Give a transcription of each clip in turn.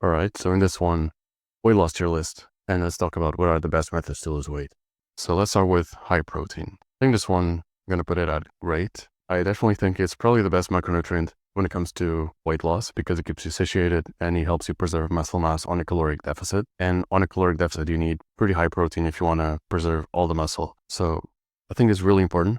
Alright, so in this one, weight loss tier list, and let's talk about what are the best methods to lose weight. So let's start with high protein. I think this one, I'm going to put it at great. I definitely think it's probably the best macronutrient when it comes to weight loss because it keeps you satiated and it helps you preserve muscle mass on a caloric deficit. And on a caloric deficit, you need pretty high protein if you want to preserve all the muscle. So I think it's really important,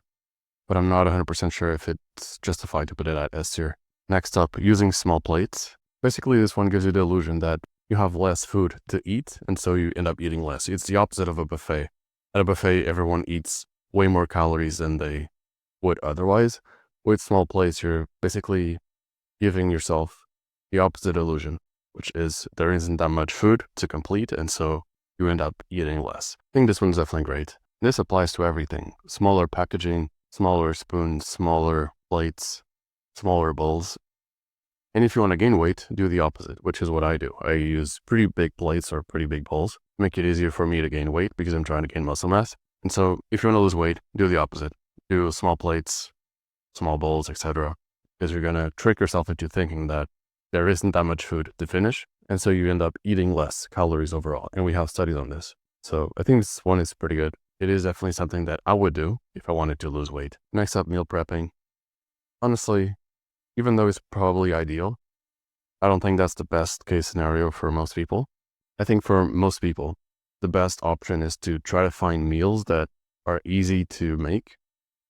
but I'm not 100% sure if it's justified to put it at S tier. Next up, using small plates. Basically, this one gives you the illusion that you have less food to eat, and so you end up eating less. It's the opposite of a buffet. At a buffet, everyone eats way more calories than they would otherwise. With small plates, you're basically giving yourself the opposite illusion, which is there isn't that much food to complete, and so you end up eating less. I think this one's definitely great. This applies to everything. Smaller packaging, smaller spoons, smaller plates, smaller bowls. And if you want to gain weight, do the opposite, which is what I do. I use pretty big plates or pretty big bowls to make it easier for me to gain weight because I'm trying to gain muscle mass. And so if you want to lose weight, do the opposite. Do small plates, small bowls, etc. Because you're going to trick yourself into thinking that there isn't that much food to finish. And so you end up eating less calories overall. And we have studies on this. So I think this one is pretty good. It is definitely something that I would do if I wanted to lose weight. Next up, meal prepping. Honestly, even though it's probably ideal, I don't think that's the best case scenario for most people. I think for most people, the best option is to try to find meals that are easy to make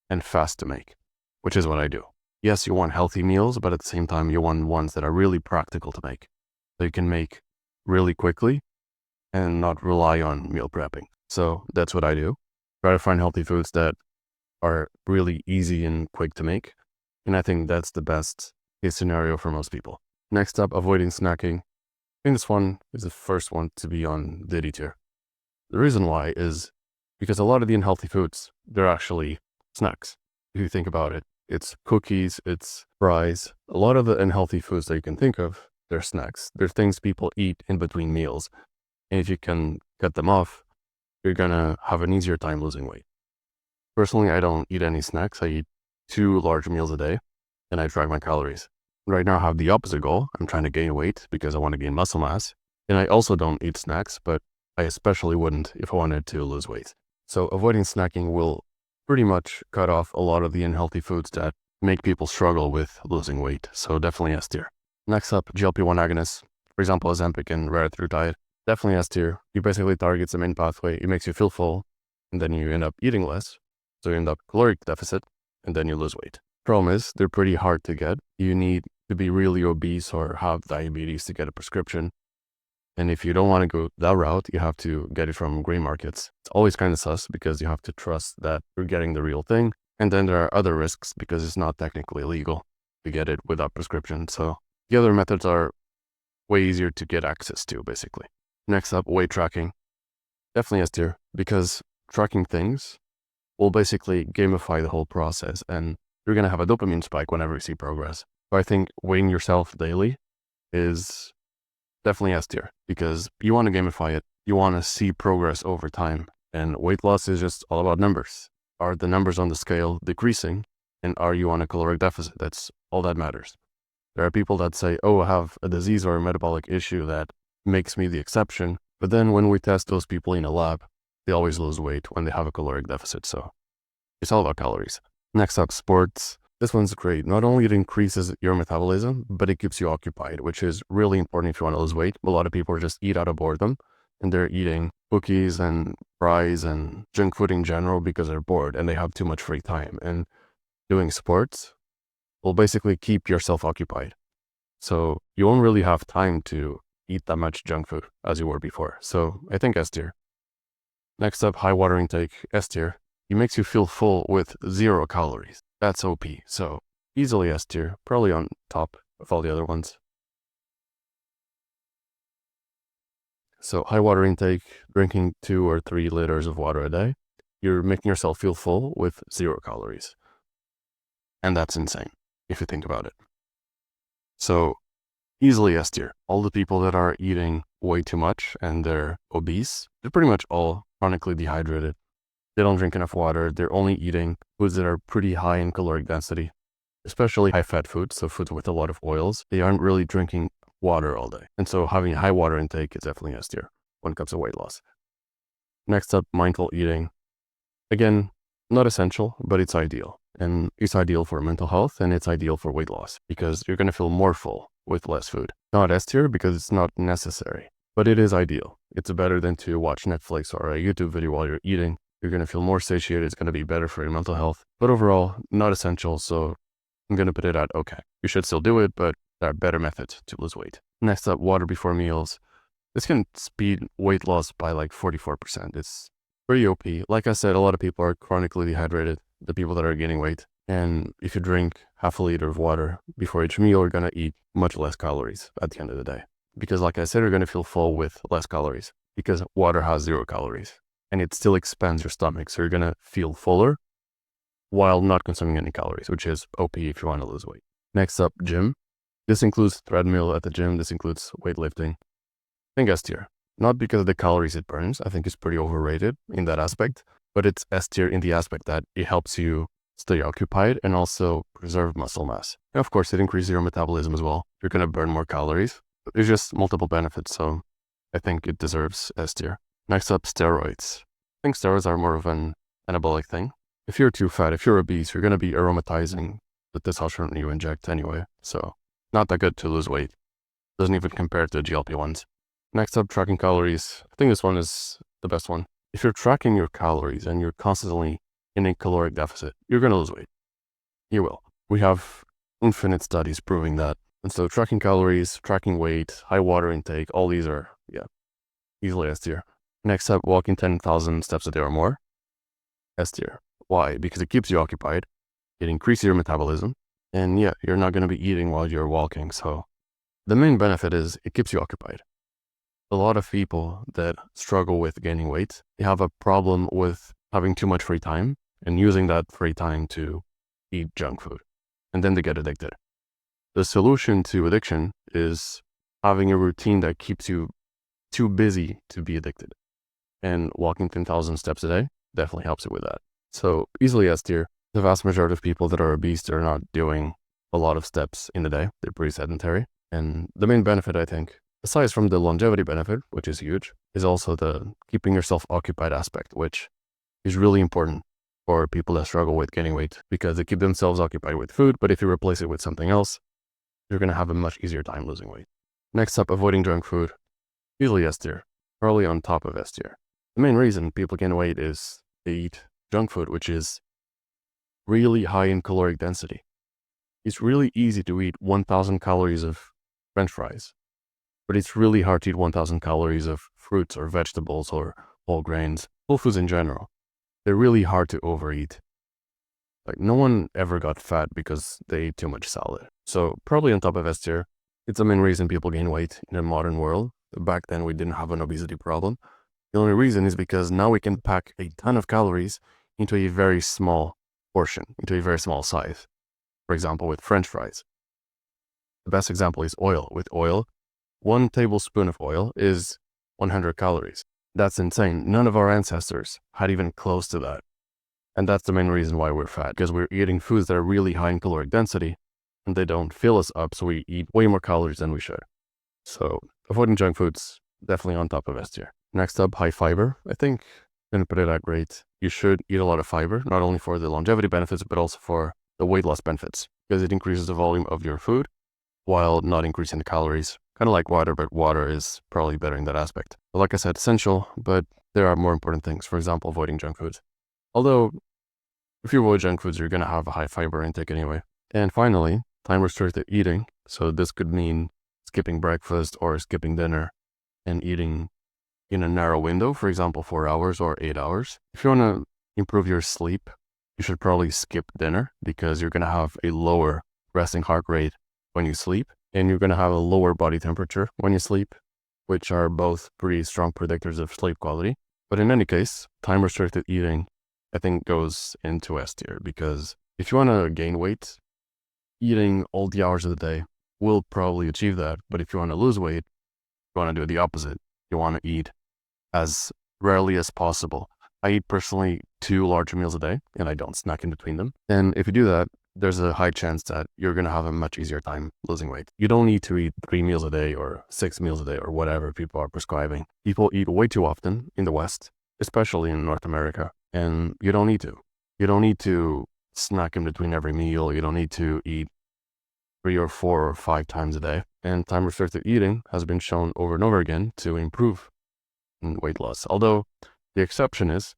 and fast to make, which is what I do. Yes, you want healthy meals, but at the same time, you want ones that are really practical to make, that you can make really quickly and not rely on meal prepping. So that's what I do. Try to find healthy foods that are really easy and quick to make. And I think that's the best case scenario for most people. Next up, avoiding snacking. I think this one is the first one to be on the D tier. The reason why is because a lot of the unhealthy foods, they're actually snacks. If you think about it, it's cookies, it's fries. A lot of the unhealthy foods that you can think of, they're snacks. They're things people eat in between meals. And if you can cut them off, you're going to have an easier time losing weight. Personally, I don't eat any snacks. I eat 2 large meals a day, and I track my calories. Right now I have the opposite goal. I'm trying to gain weight because I want to gain muscle mass. And I also don't eat snacks, but I especially wouldn't if I wanted to lose weight. So avoiding snacking will pretty much cut off a lot of the unhealthy foods that make people struggle with losing weight. So definitely S tier. Next up, GLP-1 agonists. For example, Ozempic and Rare-through-diet. Definitely S tier. You basically target the main pathway. It makes you feel full, and then you end up eating less. So you end up caloric deficit, and then you lose weight. Problem is, they're pretty hard to get. You need to be really obese or have diabetes to get a prescription. And if you don't want to go that route, you have to get it from gray markets. It's always kind of sus because you have to trust that you're getting the real thing. And then there are other risks because it's not technically legal to get it without prescription. So the other methods are way easier to get access to, basically. Next up, weight tracking. Definitely S tier because tracking things will basically gamify the whole process and you're going to have a dopamine spike whenever you see progress. So I think weighing yourself daily is definitely S tier because you want to gamify it. You want to see progress over time, and weight loss is just all about numbers. Are the numbers on the scale decreasing, and are you on a caloric deficit? That's all that matters. There are people that say, oh, I have a disease or a metabolic issue that makes me the exception. But then when we test those people in a lab, they always lose weight when they have a caloric deficit. So it's all about calories. Next up, sports. This one's great. Not only it increases your metabolism, but it keeps you occupied, which is really important if you want to lose weight. A lot of people just eat out of boredom and they're eating cookies and fries and junk food in general because they're bored and they have too much free time. And doing sports will basically keep yourself occupied. So you won't really have time to eat that much junk food as you were before. So I think S tier. Next up, high water intake, S tier. It makes you feel full with 0 calories. That's OP. So easily S tier, probably on top of all the other ones. So high water intake, drinking 2 or 3 liters of water a day. You're making yourself feel full with 0 calories. And that's insane if you think about it. So easily S tier. All the people that are eating way too much and they're obese, they're pretty much all chronically dehydrated. They don't drink enough water. They're only eating foods that are pretty high in caloric density, especially high fat foods, so foods with a lot of oils. They aren't really drinking water all day. And so having a high water intake is definitely S tier when it comes to weight loss. Next up, mindful eating. Again, not essential, but it's ideal. And it's ideal for mental health and it's ideal for weight loss because you're going to feel more full with less food. Not S tier because it's not necessary, but it is ideal. It's better than to watch Netflix or a YouTube video while you're eating. You're going to feel more satiated. It's going to be better for your mental health, but overall, not essential. So I'm going to put it at okay. You should still do it, but there are better methods to lose weight. Next up, water before meals. This can speed weight loss by like 44%. It's pretty OP. Like I said, a lot of people are chronically dehydrated, the people that are gaining weight. And if you drink half a liter of water before each meal, you're going to eat much less calories at the end of the day. Because like I said, you're going to feel full with less calories because water has 0 calories and it still expands your stomach. So you're going to feel fuller while not consuming any calories, which is OP if you want to lose weight. Next up, gym. This includes treadmill at the gym. This includes weightlifting. I think S tier. Not because of the calories it burns. I think it's pretty overrated in that aspect, but it's S tier in the aspect that it helps you stay occupied and also preserve muscle mass. And of course, it increases your metabolism as well. You're going to burn more calories. There's just multiple benefits, so I think it deserves S tier. Next up, steroids. I think steroids are more of an anabolic thing. If you're too fat, if you're obese, you're going to be aromatizing the testosterone you inject anyway. So not that good to lose weight. Doesn't even compare to GLP-1s. Next up, tracking calories. I think this one is the best one. If you're tracking your calories and you're constantly in a caloric deficit, you're going to lose weight. You will. We have infinite studies proving that. And so tracking calories, tracking weight, high water intake, all these are, easily S tier. Next up, walking 10,000 steps a day or more. S tier. Why? Because it keeps you occupied. It increases your metabolism. And you're not going to be eating while you're walking. So the main benefit is it keeps you occupied. A lot of people that struggle with gaining weight, they have a problem with having too much free time and using that free time to eat junk food. And then they get addicted. The solution to addiction is having a routine that keeps you too busy to be addicted. And walking 10,000 steps a day definitely helps it with that. So easily S tier. The vast majority of people that are obese are not doing a lot of steps in the day. They're pretty sedentary. And the main benefit, I think, aside from the longevity benefit, which is huge, is also the keeping yourself occupied aspect, which is really important for people that struggle with gaining weight because they keep themselves occupied with food. But if you replace it with something else, you're going to have a much easier time losing weight. Next up, avoiding junk food. Easily S tier, probably on top of S tier. The main reason people gain weight is they eat junk food, which is really high in caloric density. It's really easy to eat 1,000 calories of French fries, but it's really hard to eat 1,000 calories of fruits or vegetables or whole grains, whole foods in general. They're really hard to overeat. Like no one ever got fat because they ate too much salad. So probably on top of S tier. It's the main reason people gain weight in the modern world. Back then we didn't have an obesity problem. The only reason is because now we can pack a ton of calories into a very small portion, into a very small size. For example, with French fries. The best example is oil. With oil, 1 tablespoon of oil is 100 calories. That's insane. None of our ancestors had even close to that. And that's the main reason why we're fat, because we're eating foods that are really high in caloric density and they don't fill us up, so we eat way more calories than we should. So avoiding junk foods, definitely on top of S tier. Next up, high fiber. I think I'm going to put it at great. You should eat a lot of fiber, not only for the longevity benefits, but also for the weight loss benefits, because it increases the volume of your food while not increasing the calories. Kind of like water, but water is probably better in that aspect. But like I said, essential, but there are more important things. For example, avoiding junk foods. Although, if you avoid junk foods, you're going to have a high fiber intake anyway. And finally, time restricted eating. So this could mean skipping breakfast or skipping dinner and eating in a narrow window, for example, 4 hours or 8 hours. If you want to improve your sleep, you should probably skip dinner because you're going to have a lower resting heart rate when you sleep, and you're going to have a lower body temperature when you sleep, which are both pretty strong predictors of sleep quality. But in any case, time restricted eating, I think, goes into S tier because if you want to gain weight, eating all the hours of the day will probably achieve that. But if you want to lose weight, you want to do the opposite. You want to eat as rarely as possible. I eat personally 2 large meals a day and I don't snack in between them. And if you do that, there's a high chance that you're going to have a much easier time losing weight. You don't need to eat 3 meals a day or 6 meals a day or whatever people are prescribing. People eat way too often in the West, especially in North America, and you don't need to. You don't need to snack in between every meal. You don't need to eat 3 or 4 or 5 times a day. And time restricted eating has been shown over and over again to improve weight loss. Although the exception is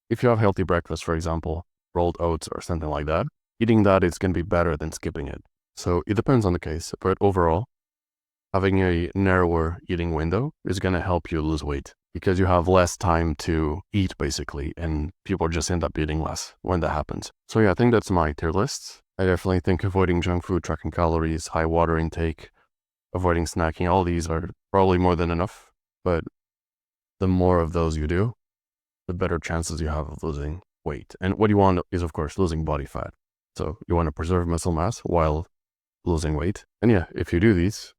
if you have healthy breakfast, for example, rolled oats or something like that, eating that is going to be better than skipping it. So it depends on the case, but overall, having a narrower eating window is going to help you lose weight because you have less time to eat basically, and people just end up eating less when that happens. So yeah, I think that's my tier list. I definitely think avoiding junk food, tracking calories, high water intake, avoiding snacking, all these are probably more than enough, but the more of those you do, the better chances you have of losing weight. And what you want is, of course, losing body fat. So you want to preserve muscle mass while losing weight. And yeah, if you do these,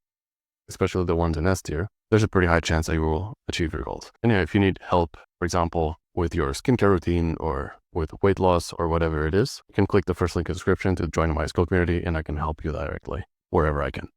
especially the ones in S tier, there's a pretty high chance that you will achieve your goals. And yeah, if you need help, for example, with your skincare routine or with weight loss or whatever it is, you can click the first link in the description to join my school community, and I can help you directly wherever I can.